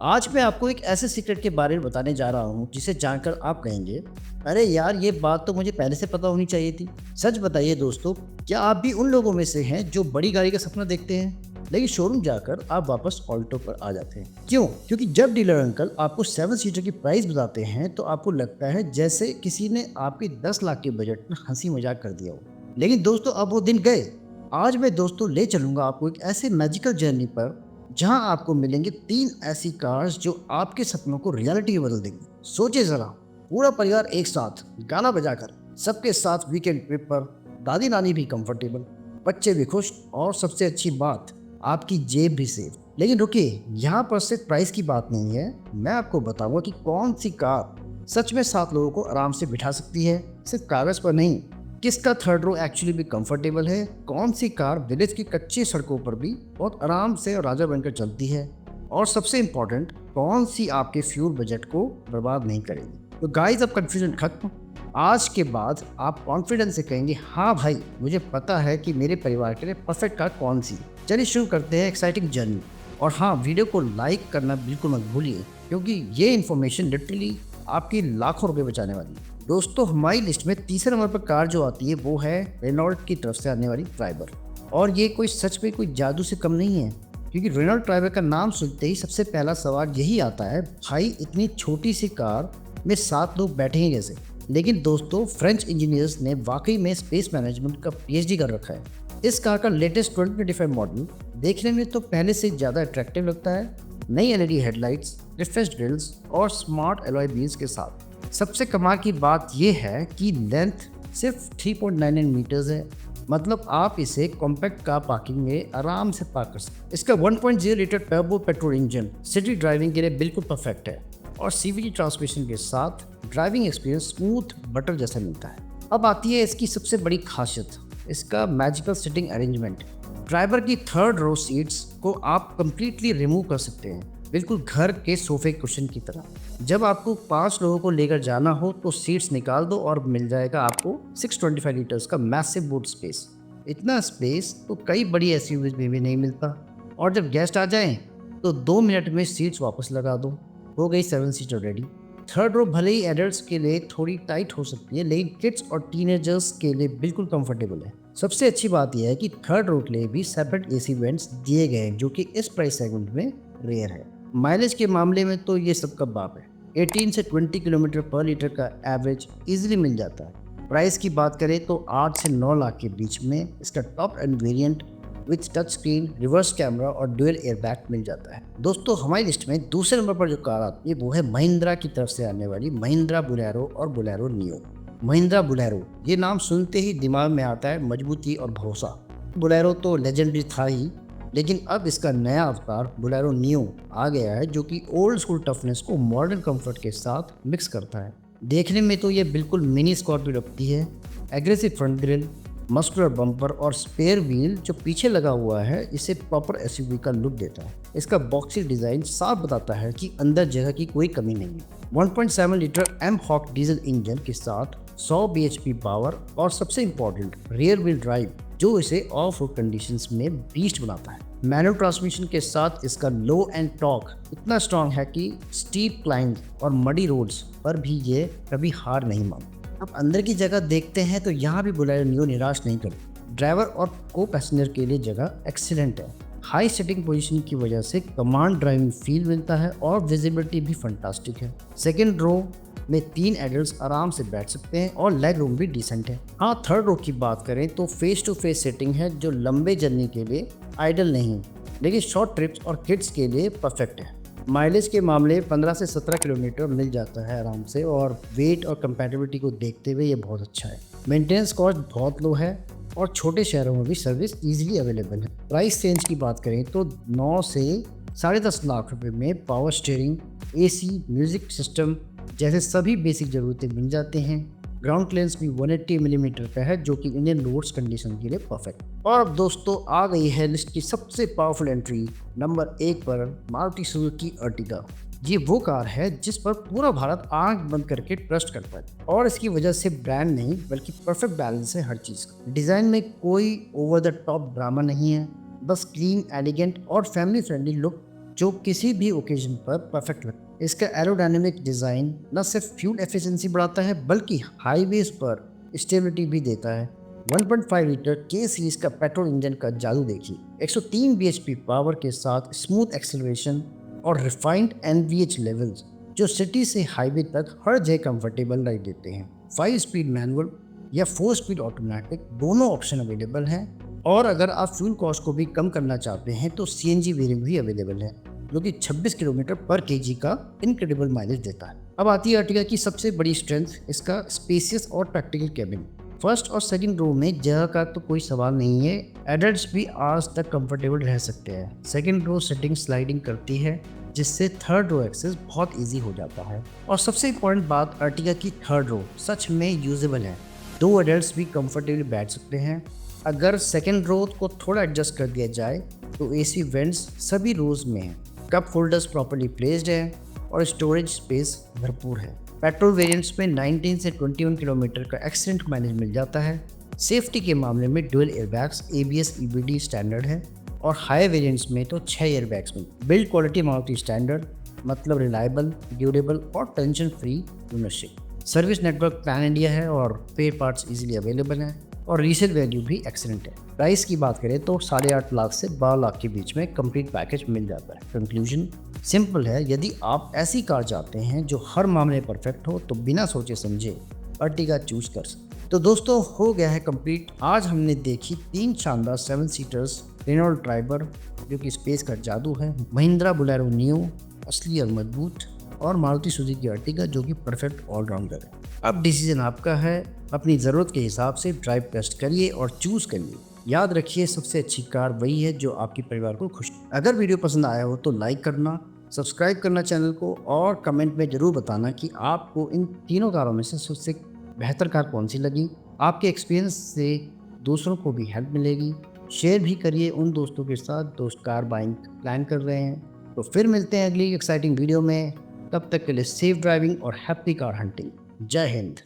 आज मैं आपको एक ऐसे सीक्रेट के बारे में बताने जा रहा हूँ जिसे जानकर आप कहेंगे, अरे यार ये बात तो मुझे पहले से पता होनी चाहिए थी। सच बताइए दोस्तों, क्या आप भी उन लोगों में से हैं जो बड़ी गाड़ी का सपना देखते हैं लेकिन शोरूम जाकर आप वापस ऑल्टो पर आ जाते हैं? क्यों? क्योंकि जब डीलर अंकल आपको 7 सीटर की प्राइस बताते हैं तो आपको लगता है जैसे किसी ने आपके 10 लाख के बजट में हंसी मजाक कर दिया हो। लेकिन दोस्तों अब वो दिन गए। आज मैं दोस्तों ले चलूंगा आपको एक ऐसे मैजिकल जर्नी पर जहां आपको मिलेंगे 3 ऐसी कार्स जो आपके सपनों को रियलिटी में बदल देंगी। सोचिए जरा, पूरा परिवार एक साथ गाना बजाकर, सबके साथ वीकेंड ट्रिप पर, दादी नानी भी कंफर्टेबल, बच्चे भी खुश और सबसे अच्छी बात, आपकी जेब भी सेफ। लेकिन रुकिए, यहाँ पर सिर्फ प्राइस की बात नहीं है। मैं आपको बताऊंगा कि कौन सी कार सच में 7 लोगों को आराम से बिठा सकती है, सिर्फ कागज पर नहीं। किसका थर्ड रो एक्चुअली भी कंफर्टेबल है, कौन सी कार विलेज की कच्ची सड़कों पर भी बहुत आराम से राजा बनकर चलती है, और सबसे इम्पोर्टेंट कौन सी आपके फ्यूल बजट को बर्बाद नहीं करेगी। तो गाइस अब कंफ्यूजन खत्म। आज के बाद आप कॉन्फिडेंस से कहेंगे, हाँ भाई मुझे पता है कि मेरे परिवार के लिए परफेक्ट कार कौन सी। चलिए शुरू करते हैं एक्साइटिंग जर्नी। और हाँ, वीडियो को लाइक करना बिल्कुल मत भूलिए क्योंकि ये इन्फॉर्मेशन लिटरली आपकी लाखों रुपए बचाने वाली है। दोस्तों हमारी लिस्ट में तीसरे नंबर पर कार जो आती है वो है रेनॉल्ट की तरफ से आने वाली ट्राइबर। और ये कोई सच में कोई जादू से कम नहीं है, क्योंकि रेनॉल्ट ट्राइबर का नाम सुनते ही सबसे पहला सवाल यही आता है, भाई इतनी छोटी सी कार में 7 लोग बैठेंगे कैसे। लेकिन दोस्तों फ्रेंच इंजीनियर्स ने वाकई में स्पेस मैनेजमेंट का पीएचडी कर रखा है। इस कार का लेटेस्ट 2025 मॉडल देखने में तो पहले से ज़्यादा अट्रैक्टिव लगता है। नई एलईडी हेडलाइट्स, रिफ्रेश ग्रिल्स और स्मार्ट एलॉय व्हील्स के साथ। सबसे कमाल की बात यह है कि लेंथ सिर्फ 3.99 मीटर्स है, मतलब आप इसे कॉम्पैक्ट कार पार्किंग में आराम से पार्क कर सकते हैं। इसका 1.0 litre turbo petrol engine city driving के लिए बिल्कुल परफेक्ट है और सीवीटी ट्रांसमिशन के साथ ड्राइविंग एक्सपीरियंस स्मूथ बटर जैसा मिलता है। अब आती है इसकी सबसे बड़ी खासियत, इसका मैजिकल सिटिंग अरेंजमेंट। ड्राइवर की थर्ड रो सीट्स को आप कंप्लीटली रिमूव कर सकते हैं, बिल्कुल घर के सोफे कुशन की तरह। जब आपको 5 लोगों को लेकर जाना हो तो सीट्स निकाल दो और मिल जाएगा आपको 625 लीटर्स का मैसिव बूट स्पेस। इतना स्पेस तो कई बड़ी एसयूवीज में भी नहीं मिलता। और जब गेस्ट आ जाएं तो 2 मिनट में सीट्स वापस लगा दो, हो गई 7 सीटर रेडी। थर्ड रो भले ही एडल्ट्स के लिए थोड़ी टाइट हो सकती है, लेकिन किड्स और टीनेजर्स के लिए बिल्कुल कंफर्टेबल है। सबसे अच्छी बात यह है कि थर्ड रो के लिए भी सेपरेट एसी वेंट्स दिए गए हैं, जो कि इस प्राइस सेगमेंट में रेयर है। माइलेज के मामले में तो ये सबका बाप है। 18 से 20 किलोमीटर पर लीटर का एवरेज इजीली मिल जाता है। प्राइस की बात करें तो 8 से 9 लाख के बीच में इसका top end variant with touch screen, reverse camera और डुअल एयरबैग मिल जाता है। दोस्तों हमारी लिस्ट में दूसरे नंबर पर जो कार आती है वो है महिंद्रा की तरफ से आने वाली महिंद्रा बोलेरो और बोलेरो नियो। महिंद्रा बोलेरो, ये नाम सुनते ही दिमाग में आता है मजबूती और भरोसा। बोलेरो तो लेजेंडरी था ही, लेकिन अब इसका नया अवतार बोलेरो नियो आ गया है, जो कि ओल्ड स्कूल टफनेस को मॉडर्न कंफर्ट के साथ मिक्स करता है। देखने में तो ये बिल्कुल मिनी स्कॉर्पियो लगती है। Aggressive front grille, muscular bumper और स्पेयर व्हील जो पीछे लगा हुआ है इसे प्रॉपर एसयूवी का लुक देता है। इसका बॉक्सी डिजाइन साफ बताता है कि अंदर जगह की कोई कमी नहीं है। 1.7 litre mHawk diesel engine के साथ 100 bhp पावर और सबसे इम्पोर्टेंट रियर व्हील ड्राइव, जो इसे ऑफ रोड कंडीशंस में बीस्ट बनाता है। मैनुअल ट्रांसमिशन के साथ इसका लो एंड टॉर्क इतना स्ट्रांग है कि स्टीप क्लाइंब और मडी रोड्स पर भी ये कभी हार नहीं मानता। अब अंदर की जगह देखते हैं तो यहाँ भी बोलेरो नियो निराश नहीं करती। ड्राइवर और को पैसेंजर के लिए जगह एक्सीलेंट है। हाई सिटिंग पोजीशन की वजह से कमांड ड्राइविंग फील मिलता है और विजिबिलिटी भी फंटास्टिक है। सेकेंड रो में 3 एडल्ट्स आराम से बैठ सकते हैं और लेग रूम भी डिसेंट है। हाँ, थर्ड रो की बात करें तो फेस टू फेस सेटिंग है, जो लंबे जर्नी के लिए आइडल नहीं, लेकिन शॉर्ट ट्रिप्स और किड्स के लिए परफेक्ट है। माइलेज के मामले 15 से 17 किलोमीटर मिल जाता है आराम से, और वेट और कंपैटिबिलिटी को देखते हुए ये बहुत अच्छा है। मेंटेनेंस कॉस्ट बहुत लो है और छोटे शहरों में भी सर्विस ईजिली अवेलेबल है। प्राइस रेंज की बात करें तो 9 से 10.5 लाख रुपए में power steering, AC, music system जैसे सभी बेसिक ज़रूरतें मिल जाते हैं। ग्राउंड क्लियरेंस भी 180 मिलीमीटर का है, जो कि इंडियन रोड्स कंडीशन के लिए परफेक्ट। और अब दोस्तों आ गई है लिस्ट की सबसे पावरफुल एंट्री। नंबर 1 पर मारुति सुजुकी अर्टिगा। ये वो कार है जिस पर पूरा भारत आंख बंद करके ट्रस्ट करता है, और इसकी वजह से ब्रांड नहीं बल्कि परफेक्ट बैलेंस है हर चीज़ का। डिज़ाइन में कोई ओवर द टॉप ड्रामा नहीं है, बस क्लीन, एलिगेंट और फैमिली फ्रेंडली लुक जो किसी भी ओकेजन पर परफेक्ट लगता है। इसका एरोडायनेमिक डिज़ाइन न सिर्फ फ्यूल एफिशिएंसी बढ़ाता है बल्कि हाईवेज पर स्टेबिलिटी भी देता है। 1.5 लीटर के सीरीज का पेट्रोल इंजन का जादू देखिए। 103 bhp पावर के साथ स्मूथ एक्सेलरेशन और रिफाइंड एनवीएच लेवल्स जो सिटी से हाईवे तक हर जगह कंफर्टेबल राइड देते हैं। 5 स्पीड मैनुअल या 4 स्पीड ऑटोमेटिक दोनों ऑप्शन अवेलेबल हैं। और अगर आप फ्यूल कॉस्ट को भी कम करना चाहते हैं तो सीएनजी वेरिएंट भी अवेलेबल है जो कि 26 किलोमीटर पर केजी का इनक्रेडिबल माइलेज देता है। अब आती है अर्टिगा की सबसे बड़ी स्ट्रेंथ, इसका स्पेसियस और प्रैक्टिकल कैबिन। फर्स्ट और सेकंड रो में जगह का तो कोई सवाल नहीं है, एडल्ट्स भी आज तक कंफर्टेबल रह सकते हैं। सेकंड रो सेटिंग स्लाइडिंग करती है जिससे थर्ड रो एक्सेस बहुत इजी हो जाता है। और सबसे इम्पोर्टेंट बात, अर्टिगा की थर्ड रो सच में यूजेबल है, 2 एडल्ट्स भी कंफर्टेबली बैठ सकते हैं। अगर सेकंड रो को थोड़ा एडजस्ट कर दिया जाए तो एसी वेंट्स सभी रोज में हैं, कप होल्डर्स प्रॉपर्ली प्लेस्ड हैं और स्टोरेज स्पेस भरपूर है। पेट्रोल वेरिएंट्स में 19 से 21 किलोमीटर का एक्सीडेंट माइलेज मिल जाता है। सेफ्टी के मामले में dual airbags ABS EBD standard है और हाई वेरिएंट्स में तो 6 एयरबैग्स में। बिल्ड क्वालिटी मारुति स्टैंडर्ड, मतलब रिलायबल, ड्यूरेबल और tension free ownership. Service network pan India है और स्पेयर पार्ट्स इजीली अवेलेबल हैं और रीसेल वैल्यू भी एक्सीलेंट है। प्राइस की बात करें तो 8.5 लाख से 12 लाख के बीच में कंप्लीट पैकेज मिल जाता है। कंक्लूजन सिंपल है, यदि आप ऐसी कार चाहते हैं जो हर मामले परफेक्ट हो तो बिना सोचे समझे अर्टिगा चूज कर सकते। तो दोस्तों हो गया है कंप्लीट। आज हमने देखी 3 शानदार 7 सीटर्स, रेनॉल्ट ट्राइबर जो कि स्पेस का जादू है, महिंद्रा बोलेरो नियो असली और मजबूत, और मारुति सुजुकी अर्टिगा जो कि परफेक्ट ऑलराउंडर है। अब डिसीजन आपका है, अपनी ज़रूरत के हिसाब से ड्राइव टेस्ट करिए और चूज़ करिए। याद रखिए सबसे अच्छी कार वही है जो आपके परिवार को खुश। अगर वीडियो पसंद आया हो तो लाइक करना, सब्सक्राइब करना चैनल को, और कमेंट में ज़रूर बताना कि आपको इन तीनों कारों में से सबसे बेहतर कार कौन सी लगी। आपके एक्सपीरियंस से दूसरों को भी हेल्प मिलेगी। शेयर भी करिए उन दोस्तों के साथ दोस्त कार बाइंग प्लान कर रहे हैं। तो फिर मिलते हैं अगली एक्साइटिंग वीडियो में, तब तक के लिए सेफ ड्राइविंग और हैप्पी कार हंटिंग। जय हिंद।